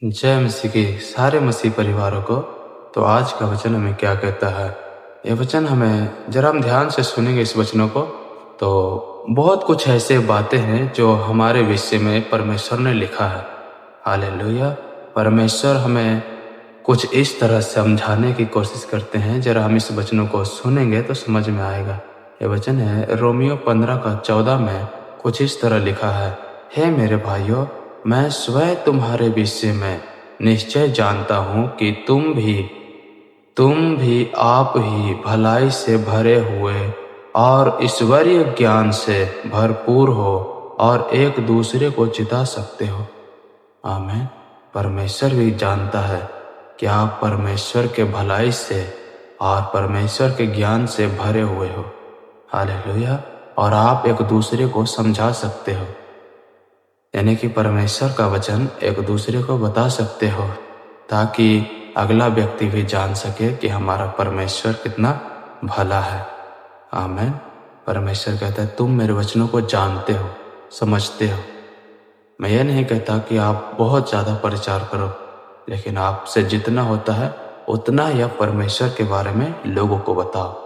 जय मसीह के सारे मसीह परिवारों को। तो आज का वचन हमें क्या कहता है? ये वचन हमें जरा हम ध्यान से सुनेंगे इस वचनों को, तो बहुत कुछ ऐसे बातें हैं जो हमारे विषय में परमेश्वर ने लिखा है। हालेलुया। परमेश्वर हमें कुछ इस तरह समझाने की कोशिश करते हैं, जरा हम इस वचनों को सुनेंगे तो समझ में आएगा। ये वचन है रोमियो 15:14 में कुछ इस तरह लिखा है, हे मेरे भाइयों, मैं स्वयं तुम्हारे विषय में निश्चय जानता हूँ कि तुम भी आप ही भलाई से भरे हुए और ईश्वरीय ज्ञान से भरपूर हो और एक दूसरे को चिता सकते हो। आमीन। परमेश्वर भी जानता है कि आप परमेश्वर के भलाई से और परमेश्वर के ज्ञान से भरे हुए हो। हालेलुया। और आप एक दूसरे को समझा सकते हो, यानी कि परमेश्वर का वचन एक दूसरे को बता सकते हो, ताकि अगला व्यक्ति भी जान सके कि हमारा परमेश्वर कितना भला है। आमीन। परमेश्वर कहता है तुम मेरे वचनों को जानते हो, समझते हो। मैं ये नहीं कहता कि आप बहुत ज़्यादा प्रचार करो, लेकिन आपसे जितना होता है उतना ही आप परमेश्वर के बारे में लोगों को बताओ।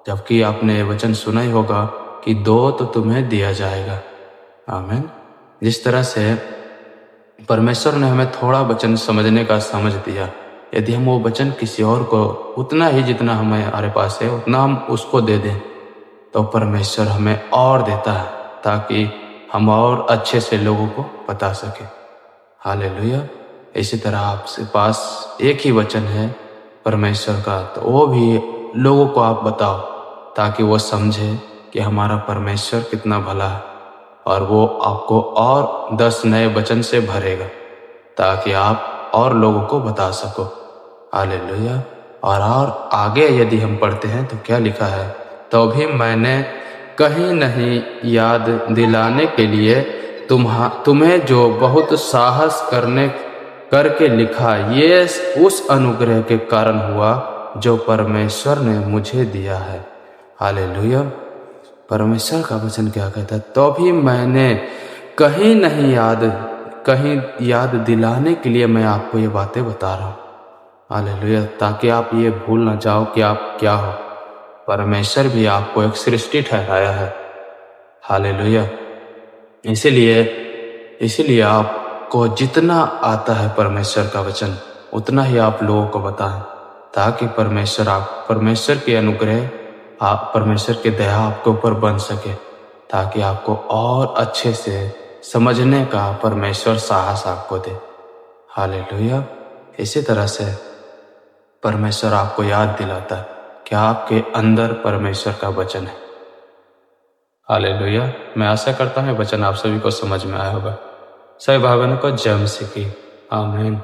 जबकि आपने वचन सुना ही होगा कि दो तो तुम्हें दिया जाएगा। आमीन। जिस तरह से परमेश्वर ने हमें थोड़ा वचन समझने का समझ दिया, यदि हम वो वचन किसी और को उतना ही जितना हमारे पास है उतना हम उसको दे दें, तो परमेश्वर हमें और देता है, ताकि हम और अच्छे से लोगों को बता सके। हालेलुया। इसी तरह आपके पास एक ही वचन है परमेश्वर का, तो वो भी लोगों को आप बताओ, ताकि वो समझे कि हमारा परमेश्वर कितना भला है, और वो आपको और 10 नए वचन से भरेगा, ताकि आप और लोगों को बता सको। हालेलुया। और आगे यदि हम पढ़ते हैं तो क्या लिखा है, तो भी मैंने कहीं नहीं याद दिलाने के लिए तुम्हें जो बहुत साहस करके लिखा, ये उस अनुग्रह के कारण हुआ जो परमेश्वर ने मुझे दिया है। हालेलुया। परमेश्वर का वचन क्या कहता है, तो भी मैंने कहीं याद दिलाने के लिए मैं आपको ये बातें बता रहा हूँ। हालेलुया। ताकि आप ये भूल ना जाओ कि आप क्या हो। परमेश्वर भी आपको एक सृष्टि ठहराया है। हालेलुया। इसीलिए आपको जितना आता है परमेश्वर का वचन, उतना ही आप लोगों को बताएं, ताकि परमेश्वर के अनुग्रह, आप परमेश्वर की दया आपके ऊपर बन सके, ताकि आपको और अच्छे से समझने का परमेश्वर साहस आपको दे। हालेलुया। इसी तरह से परमेश्वर आपको याद दिलाता है कि आपके अंदर परमेश्वर का वचन है। हालेलुया। मैं आशा करता हूँ वचन आप सभी को समझ में आया होगा। सभी भाई बहनों को जय मसीह की। आमीन।